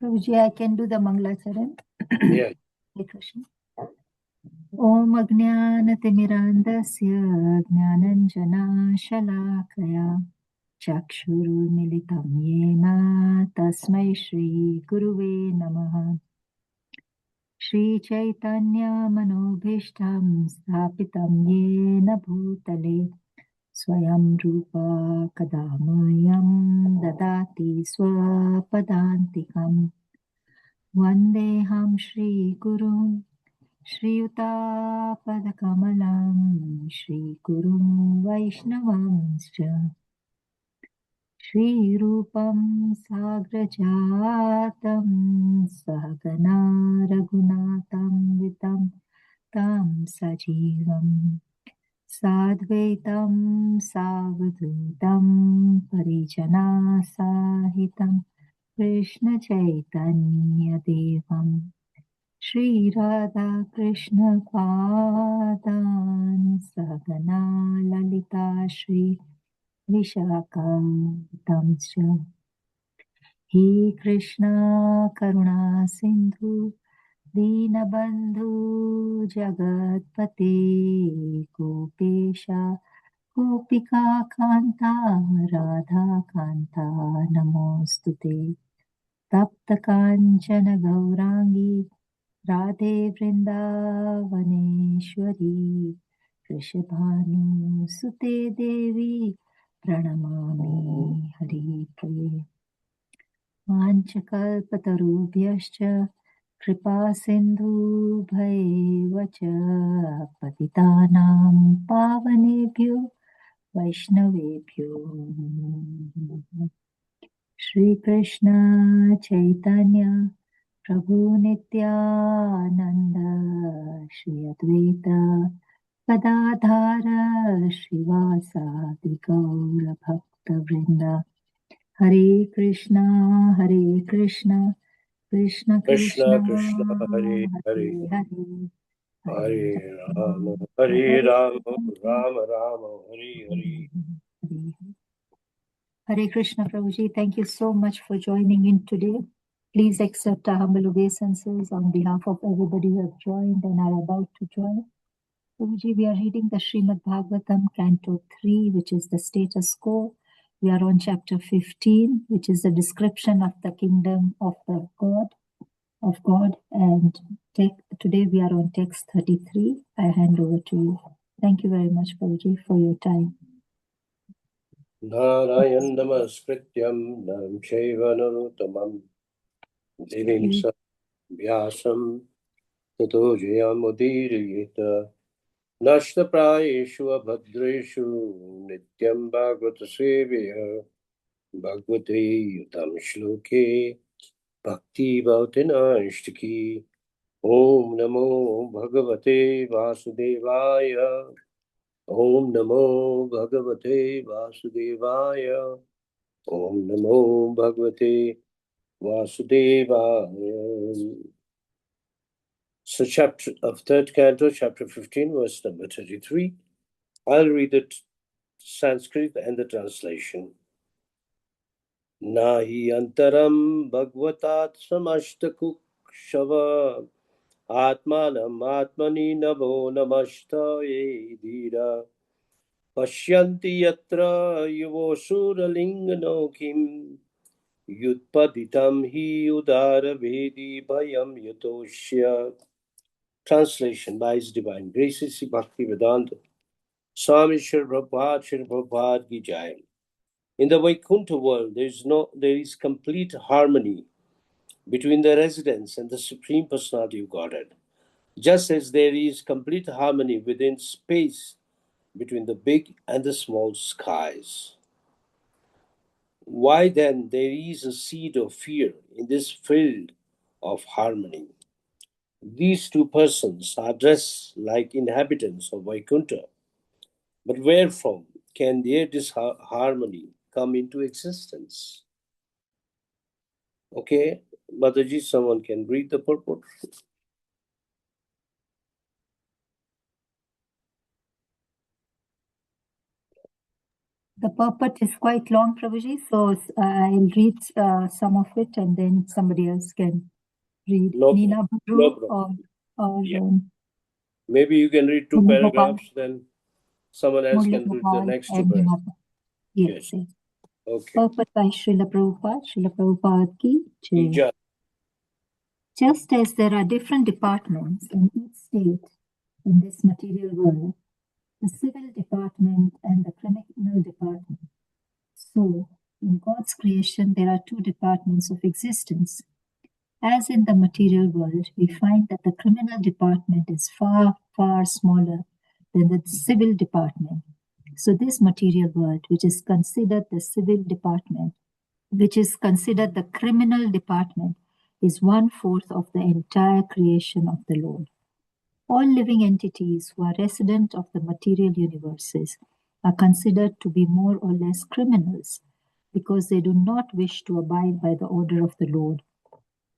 Prabhuji, I can do the Mangalacharan. Yeah. Hare Krishna. Om Ajnanatimirandasya Jnananjana-shalakaya Chakshurumilitam Yena Tasmai Shri Guruve Namaha. Shri Chaitanya Manobhishtam Sthapitam Yena Bhutale Swayam Rupa Kadamayam Dadati Swapadantikam Vandeham Shri Guru Shri Utapadakkamalam Shri Gurum Vaishnavamscha Shri Rupam Sagrajatam Sahagana Raghunatam Vitam Tam Sajivam Sadvaitam Savadutam Parijana Sahitam Krishna Chaitanya Devam Shri Radha Krishna Padan Sagana Lalita Shri Vishakam He Krishna Karuna Sindhu Dinabandhu Jagatpate Gopesha Gopika Kanta Radha Kanta Namostute Tapta Kanchana Gaurangi Radhe Vrindavaneshwari Krishabhanu Sute Devi Pranamami Hari Priye Vanchakalpatarubhyascha Kripa Sindhu Bhaivacha Patitanam Pavanebhyo Vaishnavebhyo Shri Krishna Chaitanya Prabhu Nityananda Shri Advaita Gadadhara Srivasadi Gaura Bhakta Vrinda Hare Krishna Krishna Krishna Krishna Krishna Hare Hare Hare Hare Hare Hare Rama Rama Hare Hare Rama Rama Rama Rama Hare Hare. Hare Hare Krishna Prabhuji, thank you so much for joining in today. Please accept our humble obeisances on behalf of everybody who have joined and are about to join. Prabhuji, we are reading the Srimad Bhagavatam, Canto 3, which is the status quo. We are on chapter 15, which is the description of the kingdom of the God. And today we are on text 33. I hand over to you. Thank you very much, Prabhuji, for your time. Narayan Namaskrityam Naram Shaiva Narottamam Devim Vyasam Tato Jayamudiriyeta Nashtaprayeshu Abhadreshu Nityam Bhagavata Sevaya Bhagavate Yutam Shloke Bhakti Bhavtina Ishtiki Om Namo Bhagavate Vasudevaya Om Namo Bhagavate Vasudevaya Om Namo Bhagavate Vasudevaya. So chapter of third canto, chapter 15, verse number 33. I'll read the Sanskrit and the translation. Nahi antaram bhagavatat samashtakukshava atmanam atmani namo namashtaye dhira Pashyanti yatra yuvosura kim yutpaditam hi udara vedi bhayam yatoshya. Translation by His Divine Grace, Bhakti Vedanta Swami Shri Prabhupada Ki Jai. In the Vaikuntha world, there is complete harmony between the residents and the Supreme Personality of Godhead, just as there is complete harmony within space between the big and the small skies. Why then there is a seed of fear in this field of harmony? These two persons are dressed like inhabitants of Vaikuntha, but wherefrom can their disharmony come into existence? Okay, Mataji, someone can read the purport. The purport is quite long, Prabhuji, so I'll read some of it and then somebody else can read. No Nina problem. Bhadru No problem. or Yeah. Maybe you can read 2 Murli Gopal. paragraphs, then someone else Murli can read the Gopal next 2 and Nina. paragraphs. Yes, yes. Okay. Purport by Srila Prabhupada. Srila Prabhupada ki jai. Ija. Just as there are different departments in each state in this material world, the civil department and the criminal department. So, in God's creation, there are two departments of existence. As in the material world, we find that the criminal department is far, far smaller than the civil department. So, this material world, which is considered the civil department, which is considered the criminal department, is 1/4 of the entire creation of the Lord. All living entities who are resident of the material universes are considered to be more or less criminals because they do not wish to abide by the order of the Lord,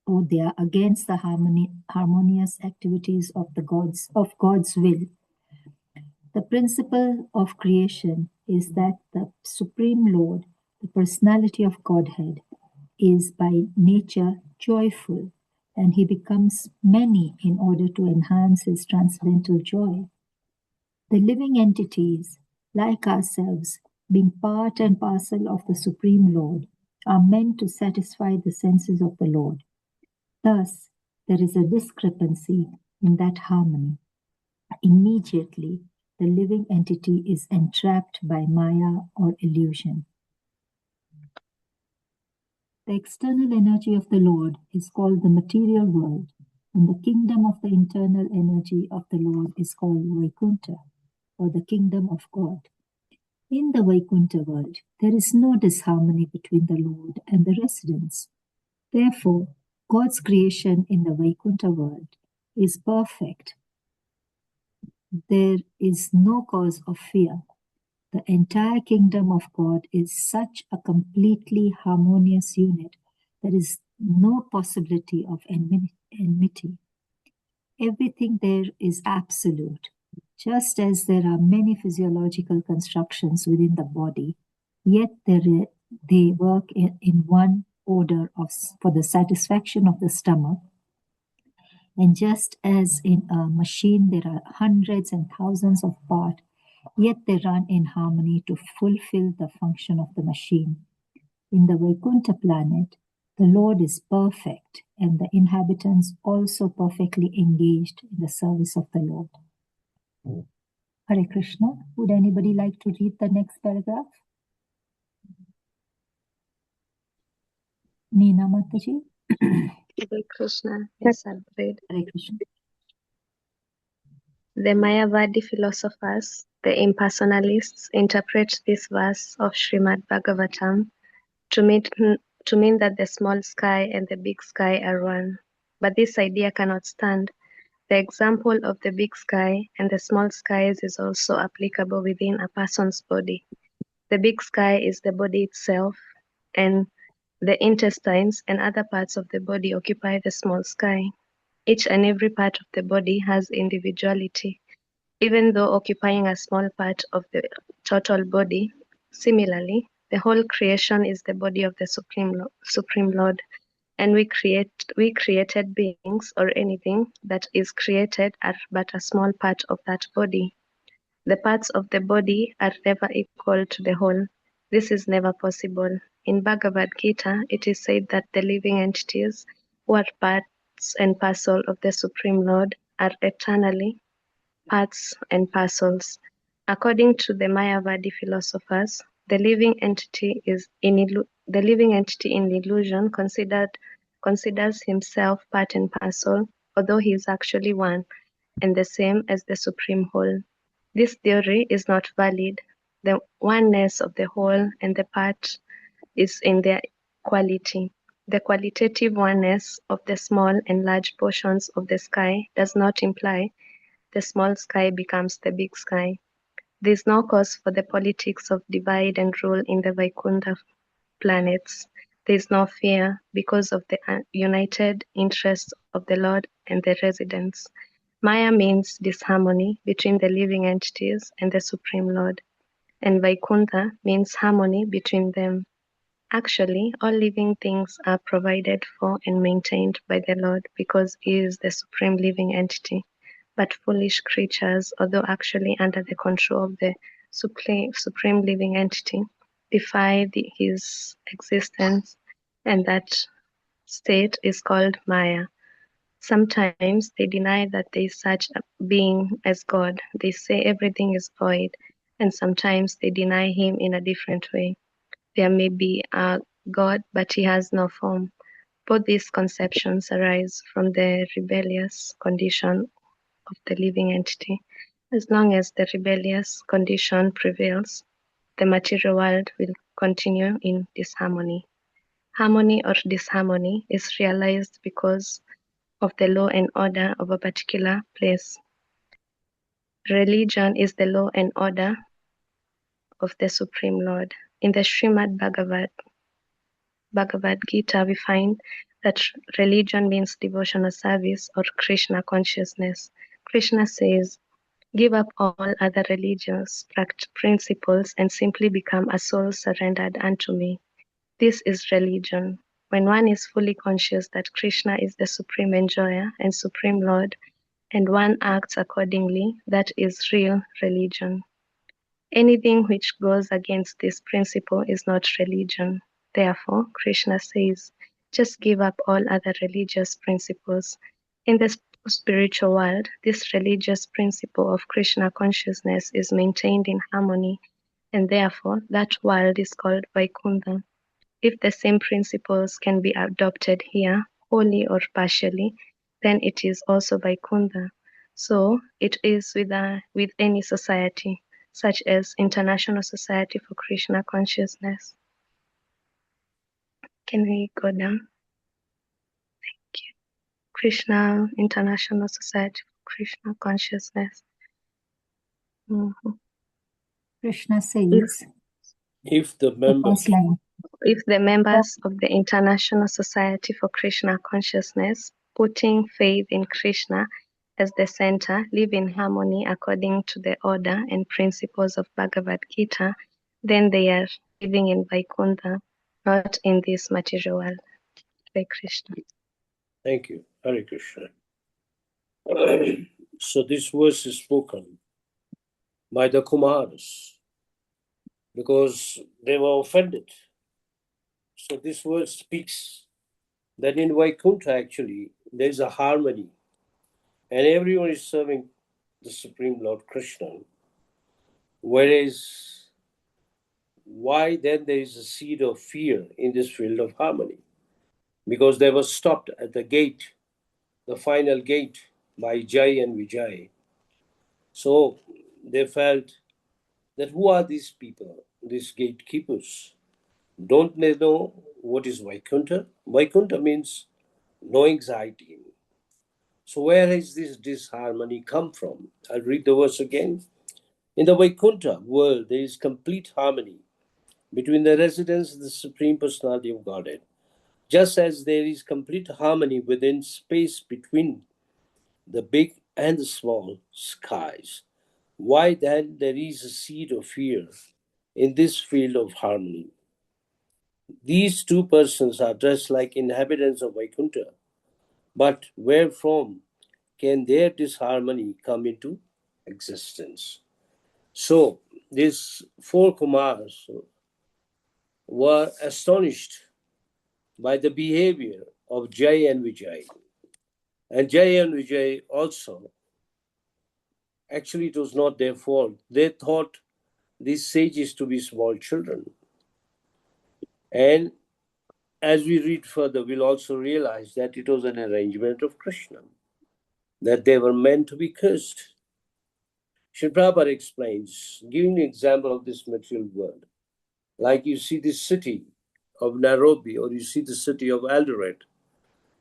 or they are against the harmonious activities of God's will. The principle of creation is that the Supreme Lord, the personality of Godhead, is by nature joyful, and he becomes many in order to enhance his transcendental joy. The living entities, like ourselves, being part and parcel of the Supreme Lord, are meant to satisfy the senses of the Lord. Thus, there is a discrepancy in that harmony. Immediately, the living entity is entrapped by Maya or illusion. The external energy of the Lord is called the material world, and the kingdom of the internal energy of the Lord is called Vaikuntha, or the kingdom of God. In the Vaikuntha world, there is no disharmony between the Lord and the residents. Therefore, God's creation in the Vaikuntha world is perfect. There is no cause of fear. The entire kingdom of God is such a completely harmonious unit. There is no possibility of enmity. Everything there is absolute. Just as there are many physiological constructions within the body, yet they work in one order for the satisfaction of the stomach. And just as in a machine there are hundreds and thousands of parts, yet they run in harmony to fulfill the function of the machine. In the Vaikuntha planet, the Lord is perfect, and the inhabitants also perfectly engaged in the service of the Lord. Hare Krishna. Would anybody like to read the next paragraph? Neena Mataji. Hare Krishna. Yes, I'll read. Hare Krishna. The Mayavadi philosophers, the impersonalists, interpret this verse of Srimad Bhagavatam to mean that the small sky and the big sky are one. But this idea cannot stand. The example of the big sky and the small skies is also applicable within a person's body. The big sky is the body itself, and the intestines and other parts of the body occupy the small sky. Each and every part of the body has individuality, even though occupying a small part of the total body. Similarly, the whole creation is the body of the Supreme Lord, and we created beings or anything that is created are but a small part of that body. The parts of the body are never equal to the whole. This is never possible. In Bhagavad Gita, it is said that the living entities who are parts and parcel of the Supreme Lord are eternally parts and parcels. According to the Mayavadi philosophers, the living entity in illusion considers himself part and parcel, although he is actually one and the same as the Supreme Whole. This theory is not valid. The oneness of the whole and the part is in their quality. The qualitative oneness of the small and large portions of the sky does not imply the small sky becomes the big sky. There is no cause for the politics of divide and rule in the Vaikuntha planets. There is no fear because of the united interests of the Lord and the residents. Maya means disharmony between the living entities and the Supreme Lord. and Vaikuntha means harmony between them. Actually, all living things are provided for and maintained by the Lord because He is the supreme living entity. But foolish creatures, although actually under the control of the supreme living entity, defy His existence, and that state is called Maya. Sometimes they deny that there is such a being as God. They say everything is void, and sometimes they deny Him in a different way. There may be a God, but He has no form. Both these conceptions arise from the rebellious condition of the living entity. As long as the rebellious condition prevails, the material world will continue in disharmony. Harmony or disharmony is realized because of the law and order of a particular place. Religion is the law and order of the Supreme Lord. In the Srimad Bhagavad Gita, we find that religion means devotional service or Krishna consciousness. Krishna says, give up all other religious principles and simply become a soul surrendered unto me. This is religion. When one is fully conscious that Krishna is the supreme enjoyer and supreme Lord, and one acts accordingly, that is real religion. Anything which goes against this principle is not religion. Therefore, Krishna says, just give up all other religious principles. In the spiritual world, this religious principle of Krishna consciousness is maintained in harmony, and therefore that world is called Vaikuntha. If the same principles can be adopted here, wholly or partially, then it is also Vaikuntha. So it is with any society, such as International Society for Krishna Consciousness. Can we go down? Thank you. Krishna International Society for Krishna Consciousness. Krishna If, says, If the the member, first line, if the members of the International Society for Krishna Consciousness, putting faith in Krishna as the center, live in harmony according to the order and principles of Bhagavad Gita, then they are living in Vaikuntha, not in this material world. Hare Krishna. thank you, Hare Krishna. So this verse is spoken by the Kumaras because they were offended. So this verse speaks that in Vaikuntha actually there is a harmony and everyone is serving the Supreme Lord Krishna. Whereas why then there is a seed of fear in this field of harmony? Because they were stopped at the gate, the final gate by Jai and Vijay. So they felt that who are these people, these gatekeepers? Don't they know what is Vaikuntha? Vaikuntha means no anxiety. So where has this disharmony come from? I'll read the verse again. In the Vaikuntha world, there is complete harmony between the residents of the Supreme Personality of Godhead, just as there is complete harmony within space between the big and the small skies. Why then there is a seed of fear in this field of harmony? These two persons are dressed like inhabitants of Vaikuntha, but wherefrom can their disharmony come into existence? So these four Kumars were astonished by the behavior of Jai and Vijay. And Jai and Vijay also, actually, it was not their fault. They thought these sages to be small children. And as we read further, we'll also realize that it was an arrangement of Krishna, that they were meant to be cursed. Sri Prabhupada explains, giving an example of this material world. Like you see the city of Nairobi or you see the city of Eldoret,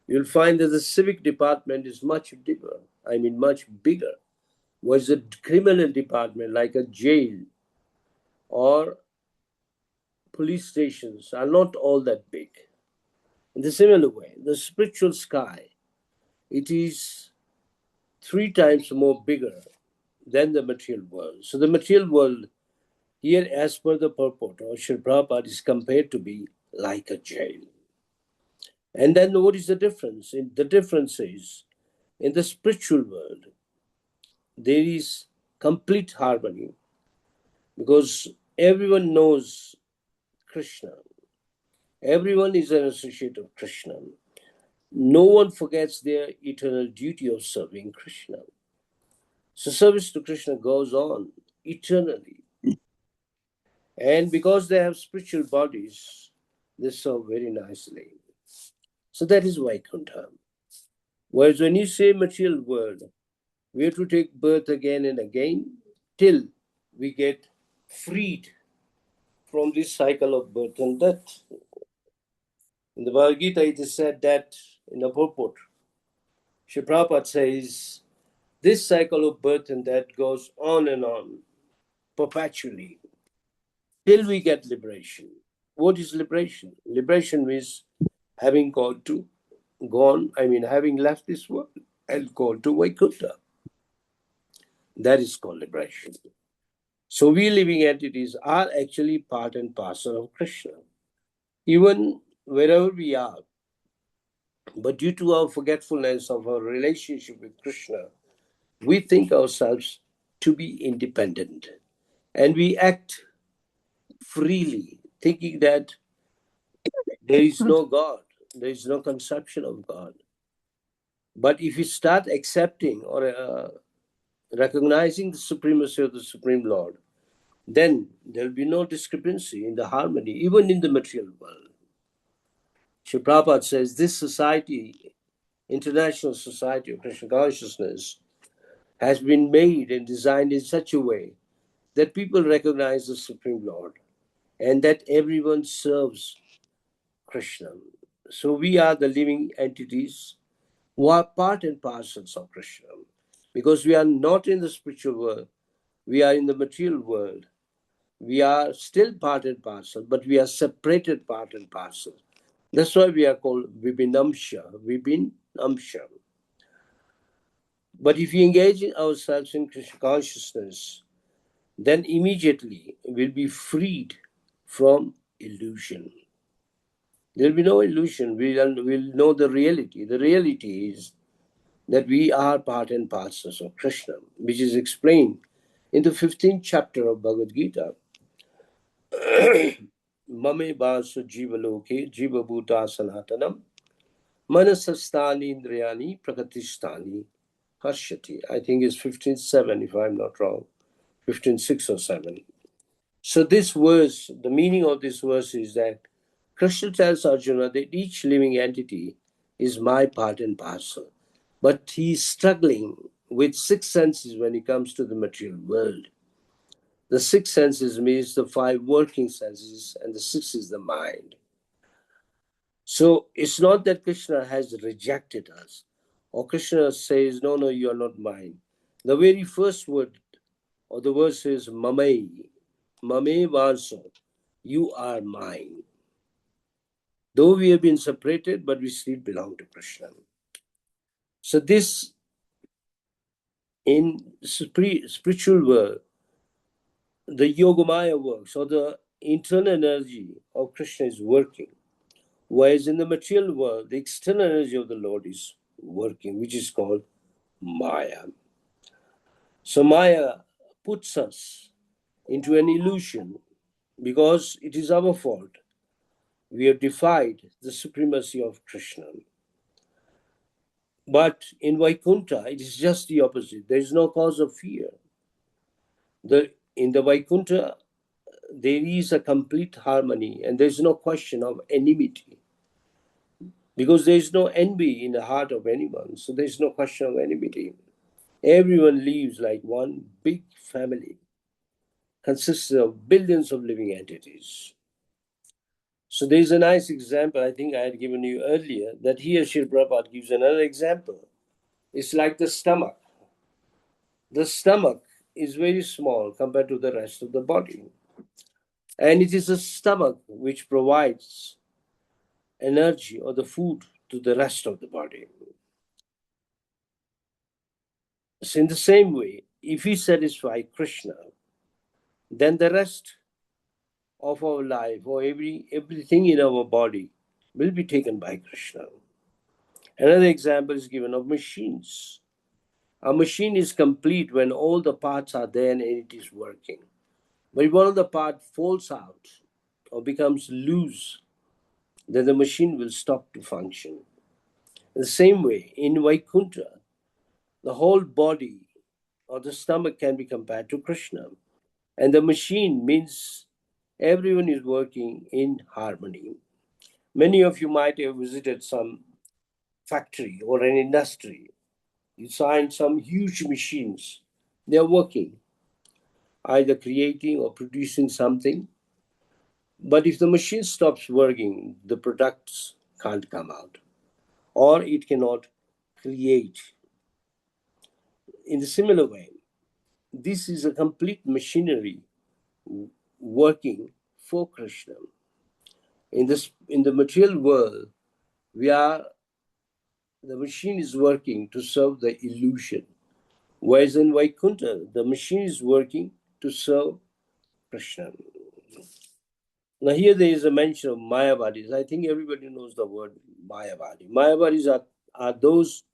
you'll find that the civic department is much bigger. Much bigger. Whereas the criminal department, like a jail or police stations, are not all that big. In the similar way, the spiritual sky, it is 3 times more bigger than the material world. So the material world Here, as per the purport, Srila Prabhupada is compared to be like a jail. And then what is the difference? The difference is, in the spiritual world, there is complete harmony because everyone knows Krishna. Everyone is an associate of Krishna. No one forgets their eternal duty of serving Krishna. So service to Krishna goes on eternally. And because they have spiritual bodies, they serve very nicely. So that is Vaikuntha. Whereas when you say material world, we have to take birth again and again till we get freed from this cycle of birth and death. In the Bhagavad Gita, it is said that in a purport, Srila Prabhupada says, this cycle of birth and death goes on and on, perpetually, till we get liberation. What is liberation? Liberation means having having left this world and gone to Vaikuntha. That is called liberation. So we living entities are actually part and parcel of Krishna. Even wherever we are, but due to our forgetfulness of our relationship with Krishna, we think ourselves to be independent. And we act freely, thinking that there is no God, there is no conception of God. But if you start accepting or recognizing the supremacy of the Supreme Lord, then there will be no discrepancy in the harmony, even in the material world. Srila Prabhupada says this society, International Society of Krishna Consciousness, has been made and designed in such a way that people recognize the Supreme Lord and that everyone serves Krishna. So we are the living entities who are part and parcels of Krishna. Because we are not in the spiritual world, we are in the material world. We are still part and parcel, but we are separated part and parcel. That's why we are called Vibhinamsha. But if we engage ourselves in Krishna consciousness, then immediately we'll be freed from illusion. There'll be no illusion. We'll know the reality. The reality is that we are part and parcels of Krishna, which is explained in the 15th chapter of Bhagavad Gita. Mame basu jivaloke jivabhuta sanatanam manasastani indriyani prakatistani harshati. I think it's 15.7 if I'm not wrong. 15.6 or 7. So this verse, the meaning of this verse is that Krishna tells Arjuna that each living entity is my part and parcel. But he's struggling with six senses when it comes to the material world. The six senses means the five working senses, and the sixth is the mind. So it's not that Krishna has rejected us, or Krishna says, no, you are not mine. The very first word, or the verse is Mame Vanso, you are mine. Though we have been separated, but we still belong to Krishna. So this, in spiritual world, the Yogamaya works, or the internal energy of Krishna is working. Whereas in the material world, the external energy of the Lord is working, which is called Maya. So Maya puts us into an illusion because it is our fault. We have defied the supremacy of Krishna. But in Vaikuntha, it is just the opposite. There is no cause of fear. In the Vaikuntha, there is a complete harmony and there is no question of enmity. Because there is no envy in the heart of anyone. So there is no question of enmity. Everyone lives like one big family, consisting of billions of living entities. So there is a nice example I think I had given you earlier, that here Srila Prabhupada gives another example. It's like the stomach. The stomach is very small compared to the rest of the body. And it is the stomach which provides energy or the food to the rest of the body. So in the same way, if we satisfy Krishna, then the rest of our life, or everything in our body, will be taken by Krishna. Another example is given of machines. A machine is complete when all the parts are there and it is working. But if one of the parts falls out or becomes loose, then the machine will stop to function. In the same way, in Vaikuntha, the whole body or the stomach can be compared to Krishna. And the machine means everyone is working in harmony. Many of you might have visited some factory or an industry. You find some huge machines. They are working, either creating or producing something. But if the machine stops working, the products can't come out, or it cannot create. In the similar way, this is a complete machinery working for Krishna. In the material world, the machine is working to serve the illusion. Whereas in Vaikuntha, the machine is working to serve Krishna. Now here there is a mention of Mayavadis. I think everybody knows the word Mayavadi. Mayavadis are those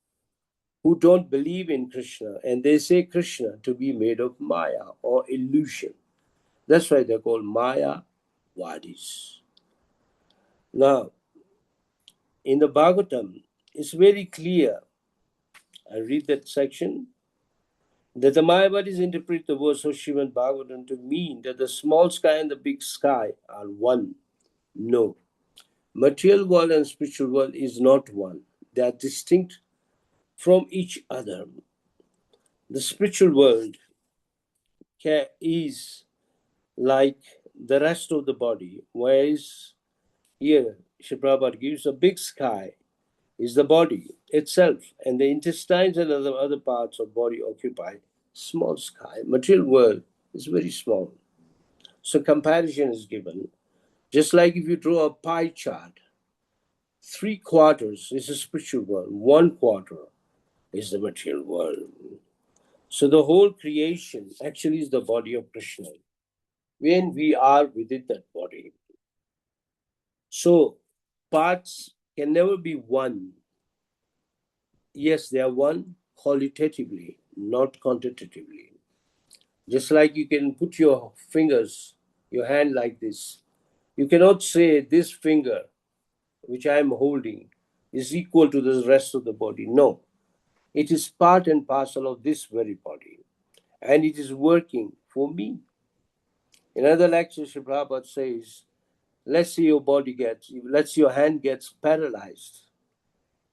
who don't believe in Krishna, and they say Krishna to be made of Maya or illusion. That's why they're called Mayavadis. Now, in the Bhagavatam, it's very clear. I read that section, that the Mayavadis interpret the words of Srimad Bhagavatam to mean that the small sky and the big sky are one. No. Material world and spiritual world is not one. They are distinct from each other. The spiritual world is like the rest of the body, whereas here Sri Prabhupada gives a big sky is the body itself, and the intestines and other parts of body occupy small sky. Material world is very small. So comparison is given. Just like if you draw a pie chart, 3/4 is the spiritual world, 1/4 is the material world. So the whole creation actually is the body of Krishna, when we are within that body. So parts can never be one. Yes, they are one qualitatively, not quantitatively. Just like you can put your fingers, your hand like this. You cannot say this finger, which I am holding, is equal to the rest of the body. No. It is part and parcel of this very body. And it is working for me. In other lectures, Sri Prabhupada says, let's say your hand gets paralyzed.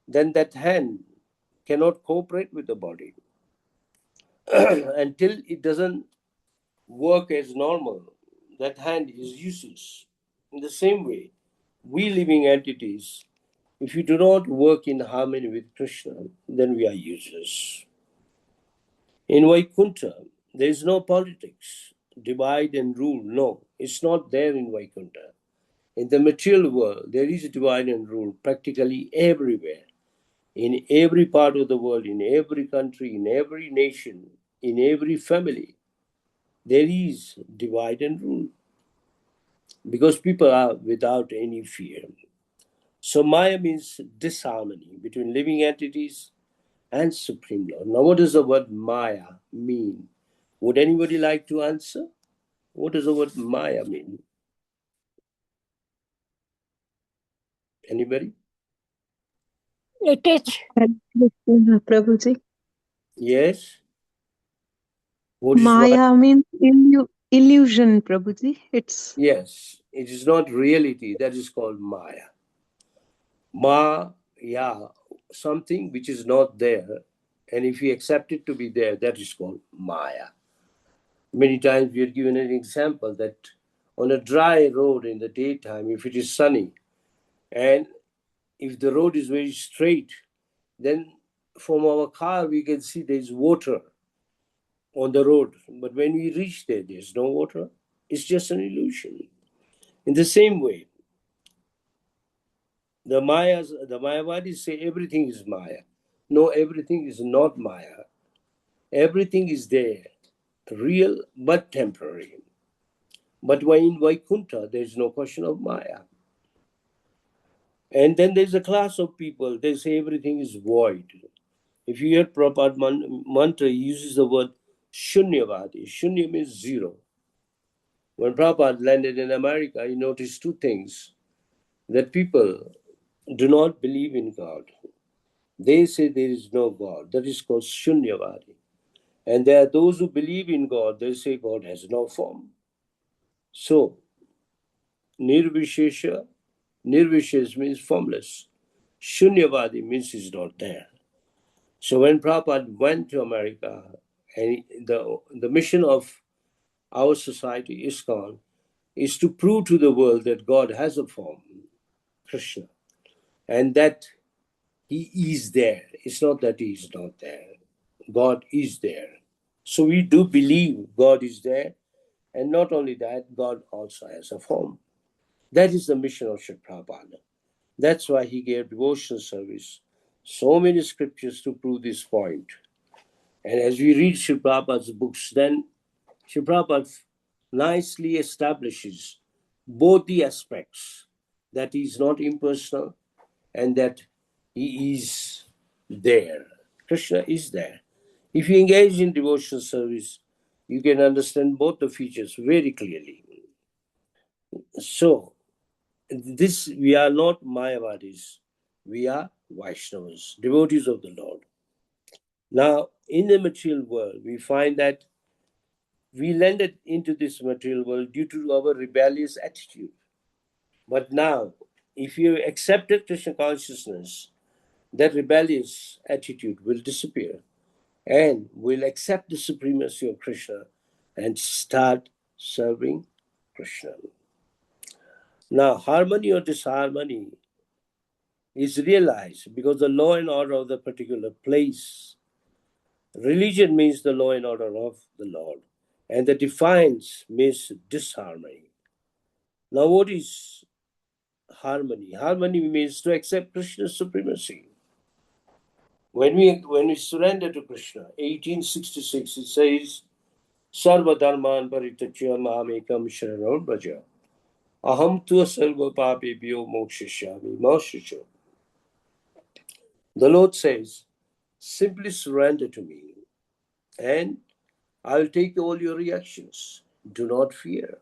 Then that hand cannot cooperate with the body until it doesn't work as normal. That hand is useless. In the same way, we living entities, if we do not work in harmony with Krishna, then we are useless. In Vaikuntha, there is no politics, divide and rule. No, it's not there in Vaikuntha. In the material world, there is divide and rule practically everywhere. In every part of the world, in every country, in every nation, in every family, there is divide and rule. Because people are without any fear. So Maya means disharmony between living entities and Supreme Lord. Now, what does the word Maya mean? Would anybody like to answer? What does the word Maya mean? Anybody? It is Prabhuji. Yes? What is Maya means illusion, Prabhuji. It's Yes, it is not reality. That is called Maya. Maya, something which is not there, and if we accept it to be there, that is called Maya. Many times we are given an example that on a dry road in the daytime, if it is sunny, and if the road is very straight, then from our car we can see there is water on the road. But when we reach there, there's no water. It's just an illusion. In the same way, the Mayavadis say everything is Maya. No, everything is not Maya. Everything is there, real but temporary. But when in Vaikuntha, there is no question of Maya. And then there's a class of people, they say everything is void. If you hear Prabhupada mantra, he uses the word Shunyavadi. Shunya means zero. When Prabhupada landed in America, he noticed two things. That people do not believe in God. They say there is no God. That is called Shunyavadi. And there are those who believe in God. They say God has no form. So, Nirvishesha means formless. Shunyavadi means he's not there. So when Prabhupada went to America, and the mission of our society, ISKCON, is to prove to the world that God has a form, Krishna, and that he is there. It's not that he is not there. God is there. So we do believe God is there. And not only that, God also has a form. That is the mission of Srila Prabhupada. That's why he gave devotional service. So many scriptures to prove this point. And as we read Srila Prabhupada's books, then Srila Prabhupada nicely establishes both the aspects, that he is not impersonal and that he is there. Krishna is there. If you engage in devotional service, you can understand both the features very clearly. So, we are not Mayavadis. We are Vaishnavas, devotees of the Lord. Now, in the material world, we find that we landed into this material world due to our rebellious attitude. But now, if you accepted Krishna consciousness, that rebellious attitude will disappear and will accept the supremacy of Krishna and start serving Krishna. Now, harmony or disharmony is realized because the law and order of the particular place. Religion means the law and order of the Lord, and the defiance means disharmony. Now, what is harmony? Harmony means to accept Krishna's supremacy. When we surrender to Krishna, 1866, it says, Sarva dharman paritachya mahamekam sharanam braja. Aham tu sarva papebhyo mokshishami ma shricho. The Lord says, simply surrender to me and I'll take all your reactions. Do not fear.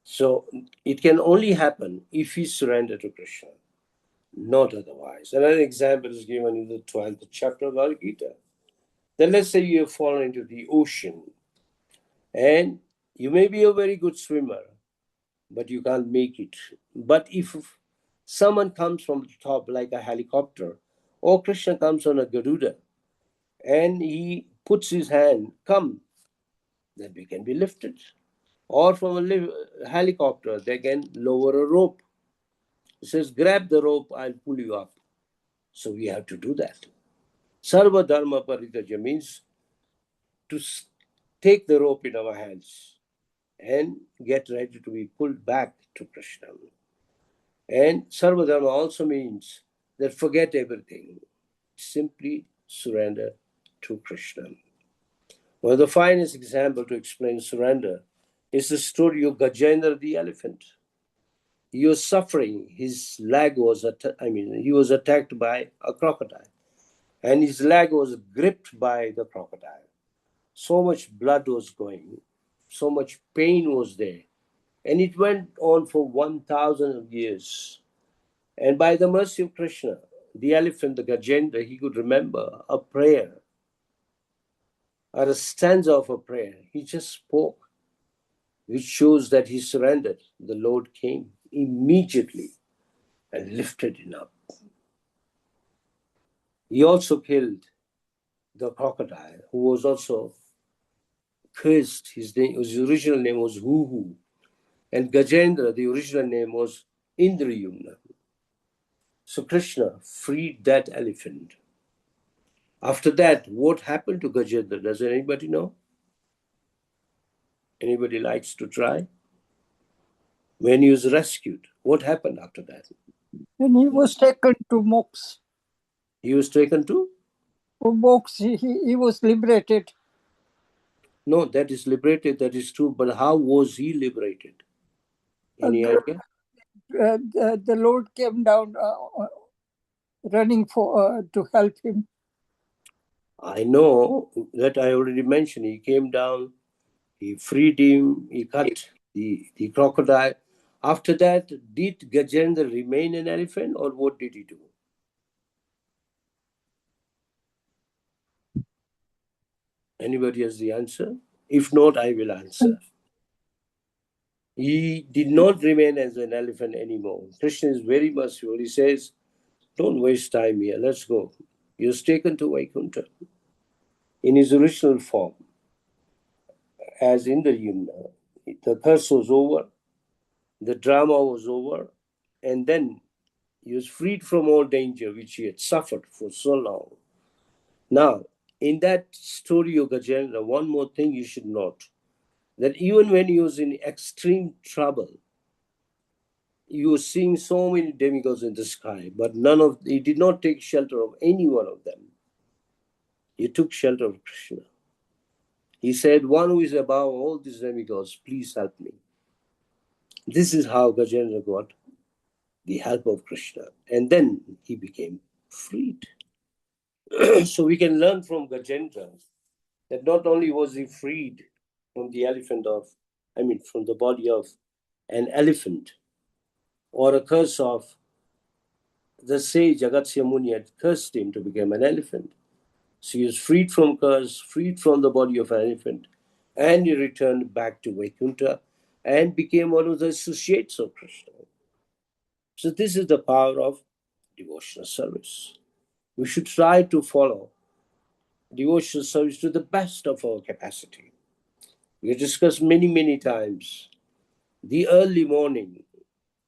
So it can only happen if we surrender to Krishna, not otherwise. Another example is given in the 12th chapter of our Gita. Then let's say you have fallen into the ocean and you may be a very good swimmer, but you can't make it. But if someone comes from the top like a helicopter, or Krishna comes on a Garuda, and he puts his hand, come, then we can be lifted. Or from a helicopter, they can lower a rope. He says, grab the rope, I'll pull you up. So we have to do that. Sarva Dharma Paritaja means to take the rope in our hands and get ready to be pulled back to Krishna. And Sarva Dharma also means that forget everything. Simply surrender to Krishna. One of the finest examples to explain surrender is the story of Gajendra the elephant. He was suffering. His leg was, he was attacked by a crocodile. And his leg was gripped by the crocodile. So much blood was going. So much pain was there. And it went on for 1,000 years. And by the mercy of Krishna, the elephant, the Gajendra, he could remember a prayer or a stanza of a prayer. He just spoke, which shows that he surrendered. The Lord came immediately and lifted him up. He also killed the crocodile, who was also cursed. His original name was Huhu. And Gajendra, the original name was Indrayumna. So Krishna freed that elephant. After that, what happened to Gajendra? Does anybody know? Anybody likes to try? When he was rescued, what happened after that? And he was taken to Mox. He was taken to? Mox, he was liberated. No, that is liberated, that is true. But how was he liberated? Any idea? The Lord came down running to help him. I know that I already mentioned. He came down, he freed him, he cut the crocodile. After that, did Gajendra remain an elephant, or what did he do? Anybody has the answer? If not, I will answer. He did not remain as an elephant anymore. Krishna is very merciful. He says, don't waste time here, let's go. He was taken to Vaikuntha in his original form as Indrayumna. The curse was over, the drama was over, and then he was freed from all danger which he had suffered for so long. Now, in that story of Gajendra, one more thing you should note, that even when he was in extreme trouble, you were seeing so many demigods in the sky, but he did not take shelter of any one of them. He took shelter of Krishna. He said, one who is above all these demigods, please help me. This is how Gajendra got the help of Krishna. And then he became freed. So we can learn from Gajendra that not only was he freed from from the body of an elephant, or a curse of the sage Agastya Muni had cursed him to become an elephant. So he was freed from curse, freed from the body of an elephant, and he returned back to Vaikuntha and became one of the associates of Krishna. So this is the power of devotional service. We should try to follow devotional service to the best of our capacity. We have discussed many, many times. The early morning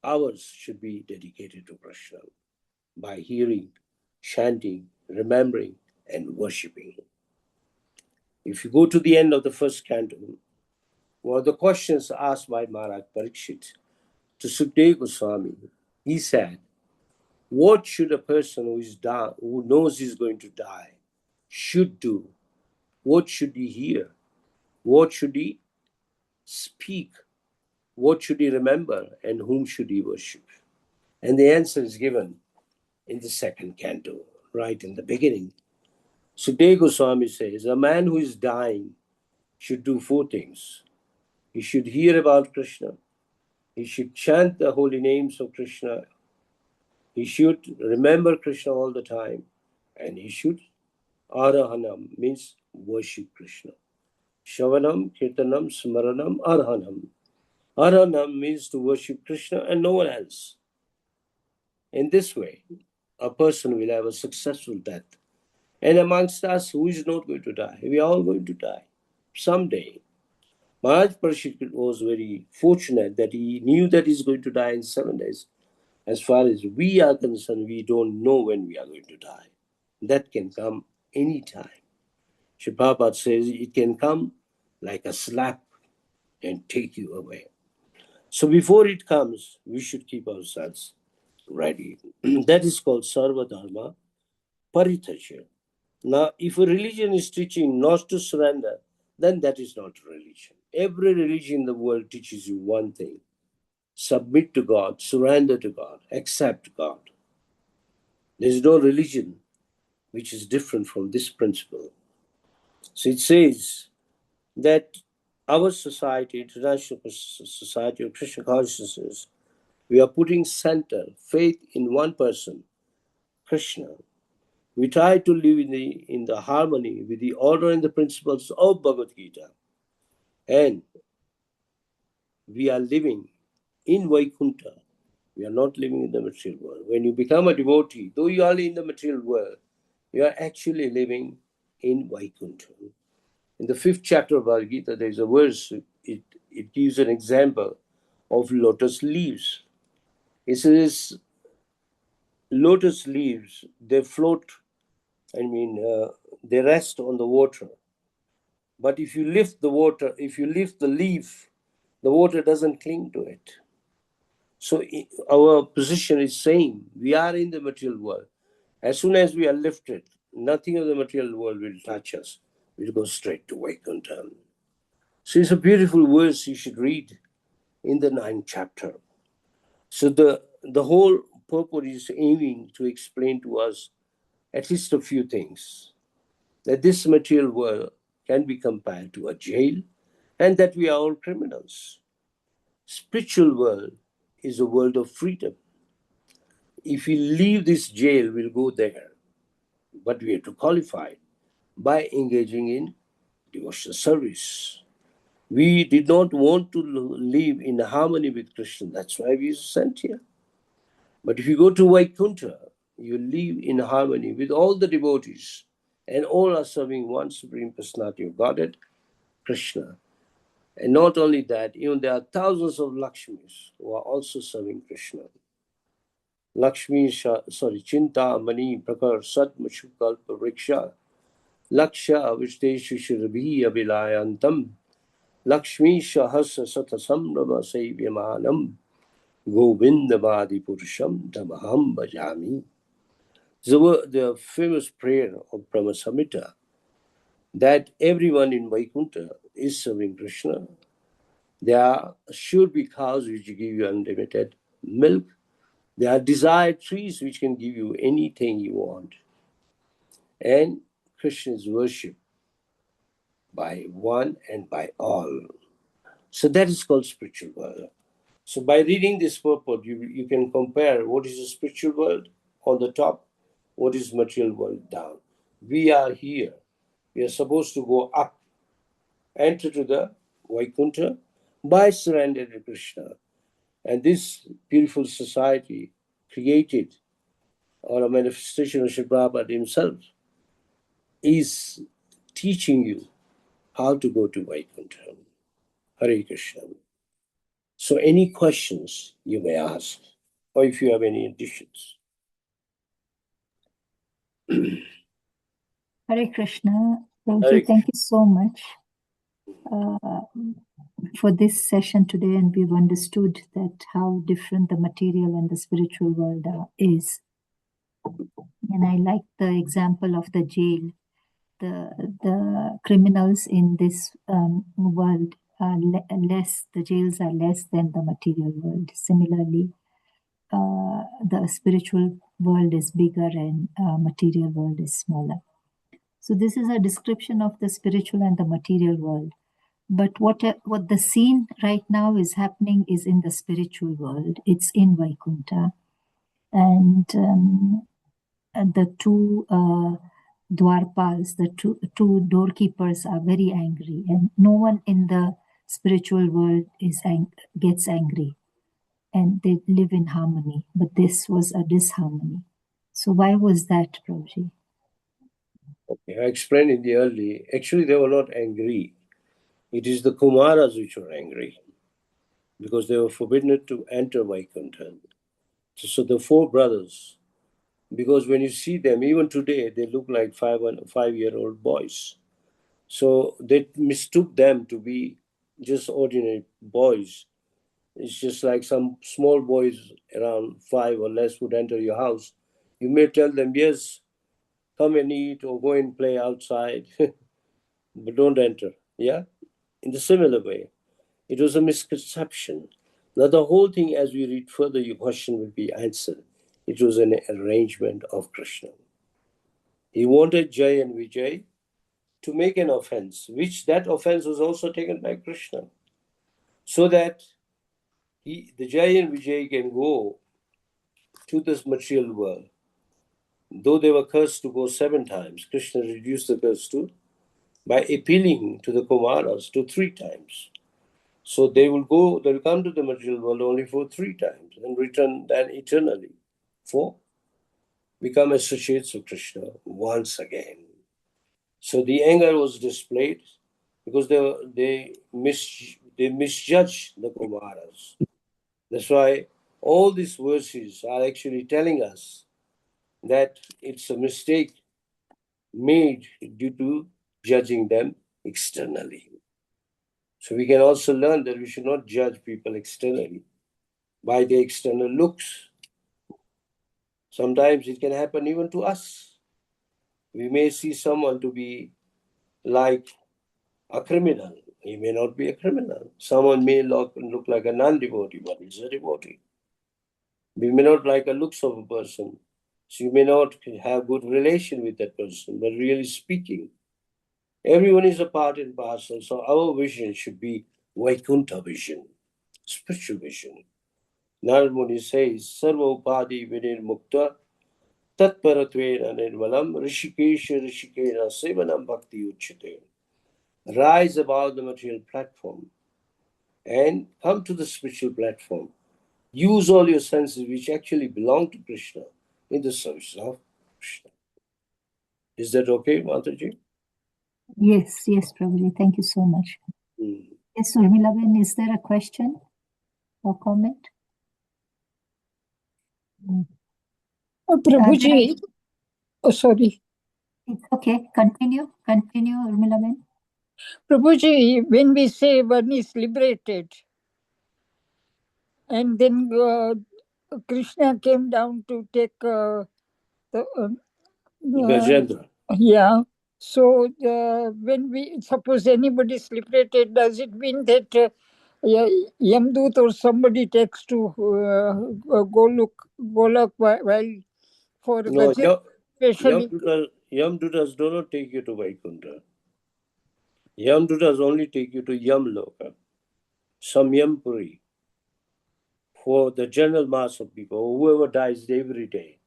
hours should be dedicated to Krishna by hearing, chanting, remembering, and worshipping. If you go to the end of the first canto, one of the questions asked by Maharaj Parikshit to Sukadeva Goswami, he said, what should a person who knows he's going to die should do? What should he hear? What should he speak? What should he remember? And whom should he worship? And the answer is given in the second canto, right in the beginning. Sukadeva Goswami says, a man who is dying should do four things. He should hear about Krishna. He should chant the holy names of Krishna. He should remember Krishna all the time. And he should arahanam, means worship Krishna. Shavanam, kirtanam, smaranam, arahanam. Arahanam means to worship Krishna and no one else. In this way, a person will have a successful death. And amongst us, who is not going to die? We are all going to die someday. Maharaj Parikshit was very fortunate that he knew that he's going to die in 7 days. As far as we are concerned, we don't know when we are going to die. That can come anytime. Sri Prabhupada says it can come like a slap and take you away. So before it comes, we should keep ourselves ready. That is called Sarva Dharma Parityajya. Now, if a religion is teaching not to surrender, then that is not religion. Every religion in the world teaches you one thing: submit to God, surrender to God, accept God. There is no religion which is different from this principle. So it says that our society, International Society of Krishna Consciousness, we are putting center, faith in one person, Krishna. We try to live in the harmony with the order and the principles of Bhagavad Gita. And we are living in Vaikuntha. We are not living in the material world. When you become a devotee, though you are in the material world, you are actually living in Vaikuntha. In the 5th chapter of Bhagavad Gita, there is a verse, it gives an example of lotus leaves. It says, lotus leaves, they float, they rest on the water. But if you lift the water, if you lift the leaf, the water doesn't cling to it. So our position is same. We are in the material world. As soon as we are lifted, nothing of the material world will touch us. We'll go straight to Vaikuntha. So it's a beautiful verse you should read in the 9th chapter. So the whole purport is aiming to explain to us at least a few things. That this material world can be compared to a jail, and that we are all criminals. Spiritual world is a world of freedom. If we leave this jail, we'll go there. But we have to qualify by engaging in devotional service. We did not want to live in harmony with Krishna. That's why we are sent here. But if you go to Vaikuntha, you live in harmony with all the devotees, and all are serving one Supreme Personality of Godhead, Krishna. And not only that, even there are thousands of Lakshmis who are also serving Krishna. Lakshmi, Chinta, Mani, Prakar, Sat, Mashukal, Pariksha, Laksha, Vishteshu, Shirabhi, Abhilayantam, Lakshmi, Shahasa, Satasamrama, Sevyamanam, Govindavadi Purusham, Tamaham Bhajami. The famous prayer of Brahma Samhita, that everyone in Vaikuntha is serving Krishna. There should be cows which give you unlimited milk. There are desired trees which can give you anything you want. And Krishna is worshipped by one and by all. So that is called spiritual world. So by reading this purport, you can compare what is the spiritual world on the top, what is material world down. We are here. We are supposed to go up, enter to the Vaikuntha by surrender to Krishna. And this beautiful society created, or a manifestation of Sri Prabhupada himself, is teaching you how to go to Vaikuntha. Hare Krishna. So any questions you may ask, or if you have any additions. Hare Krishna. Prabhuji, Hare thank you so much for this session today, and we've understood that how different the material and the spiritual world is. And I like the example of the jail. The criminals in this world are less, the jails are less than the material world. Similarly, the spiritual world is bigger and material world is smaller. So this is a description of the spiritual and the material world. But what the scene right now is happening is in the spiritual world. It's in Vaikuntha. And the two Dwarpals, the two doorkeepers are very angry. And no one in the spiritual world gets angry. And they live in harmony. But this was a disharmony. So why was that, Prabhuji? Okay, I explained in the early, actually they were not angry. It is the Kumaras which were angry, because they were forbidden to enter Vaikuntha. So the four brothers, because when you see them, even today, they look like 5-year-old boys. So they mistook them to be just ordinary boys. It's just like some small boys around 5 or less would enter your house. You may tell them, yes, come and eat or go and play outside, but don't enter. Yeah? In the similar way, it was a misconception. Now, the whole thing, as we read further, your question will be answered. It was an arrangement of Krishna. He wanted Jay and Vijay to make an offense, which that offense was also taken by Krishna, so that the Jay and Vijay can go to this material world. Though they were cursed to go 7 times, Krishna reduced the curse to, by appealing to the Kumaras, to 3 times. So they will come to the material world only for 3 times and return then eternally for become associates of Krishna once again. So the anger was displayed because they misjudged the Kumaras. That's why all these verses are actually telling us that it's a mistake made due to judging them externally. So we can also learn that we should not judge people externally by their external looks. Sometimes it can happen even to us. We may see someone to be like a criminal, He may not be a criminal. Someone may look like a non-devotee, but he's a devotee. We may not like the looks of a person, so you may not have good relation with that person, but really speaking, everyone is a part and parcel. So our vision should be Vaikuntha vision, spiritual vision. Narad Muni says, Sarva Upadi Vinir Mukta Tatparatvena Nirmalam Rishikesha Rishikena Sevanam Bhakti Uchite. Rise above the material platform and come to the spiritual platform. Use all your senses which actually belong to Krishna in the service of Krishna. Is that okay, Mataji? Yes, Prabhuji. Thank you so much. Yes, Urmilaben, is there a question or comment? Prabhuji, sorry. It's okay. Continue, Urmilaben. Prabhuji, when we say one is liberated, and then Krishna came down to take the Gajendra. Yeah. So when we suppose anybody is liberated, does it mean that Yamdut or somebody takes to Golok while for No, Gajendra especially? Yamdutas do not take you to Vaikuntha. Yamdutas only take you to Yamloka, Samyampuri, for the general mass of people, whoever dies every day.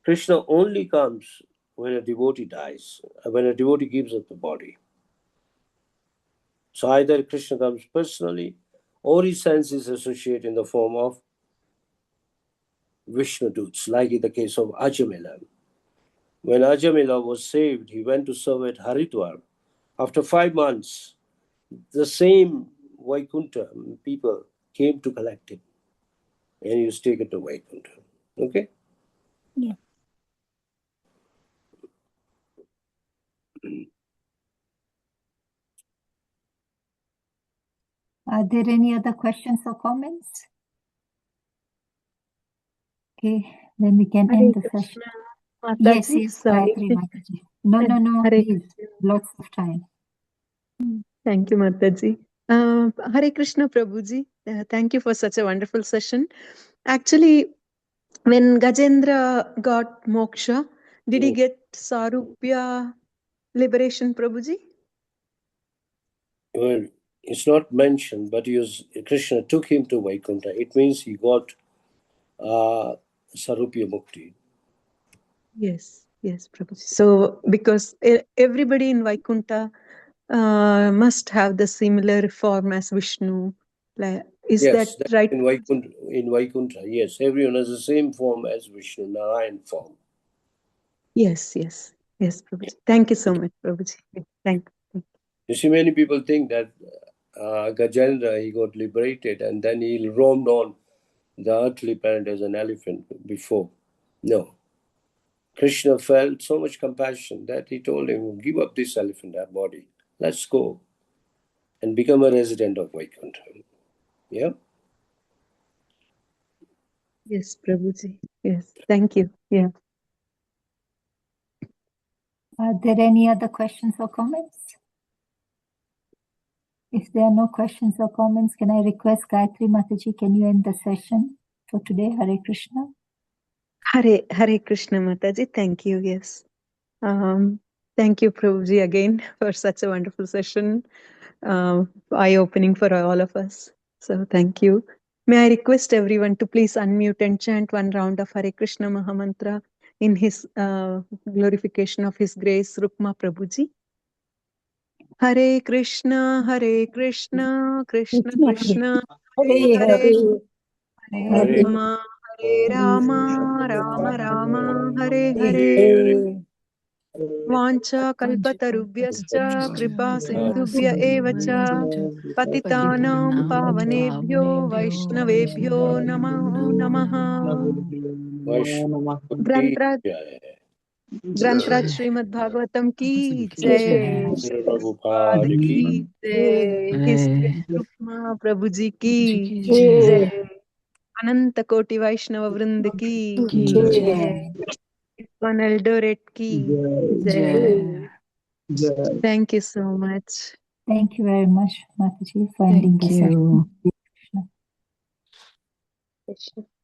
Krishna only comes when a devotee dies, when a devotee gives up the body. So either Krishna comes personally or his senses associate in the form of Vishnu Doots, like in the case of Ajamila. When Ajamila was saved, he went to serve at Haridwar. After 5 months, the same Vaikuntha people came to collect him, and he was taken to Vaikuntha. Okay? Yeah. Are there any other questions or comments? Okay, then we can end the session. Yes, Gayatri Mataji. No, please, lots of time. Thank you, Mataji. Hare Krishna Prabhuji, thank you for such a wonderful session. Actually, when Gajendra got moksha, did he get Sarupya liberation, Prabhuji? Well, it's not mentioned, but Krishna took him to Vaikuntha. It means he got Sarupya Mukti. Yes, Prabhuji. So, because everybody in Vaikuntha must have the similar form as Vishnu. Is that right? In Vaikuntha, yes. Everyone has the same form as Vishnu, Narayan form. Yes, Prabhuji. Thank you so much, Prabhuji. Thank you. You see, many people think that Gajendra, he got liberated and then he roamed on the earthly planet as an elephant before. No. Krishna felt so much compassion that he told him, give up this elephant body. Let's go and become a resident of Vaikuntha. Yeah? Yes, Prabhuji. Yes, thank you. Yeah. Are there any other questions or comments? If there are no questions or comments, can I request Gayatri Mataji, can you end the session for today? Hare Krishna. Hare Krishna Mataji. Thank you. Yes. Thank you, Prabhuji, again for such a wonderful session. Eye-opening for all of us. So thank you. May I request everyone to please unmute and chant one round of Hare Krishna Mahamantra in his glorification of his grace, Rukma Prabhuji. Hare Krishna, Krishna Krishna, Hare Hare, Hare Rama, Rama Rama, Hare Hare. Vancha kalpatarubhyascha kripa sindhubhya eva cha patitanam pavanebhyo vaishnavebhyo namo namaha. Grantraj Srimad Bhagavatam ki jai, Prabhupada ki jai, His Grace Rukma Prabhuji ki jai, Ananta Koti Vaishnava Vrind ki jai, One Eldoret ki jai. Thank you so much. Thank you very much, Mataji, for ending the Thank you. session. Krishna.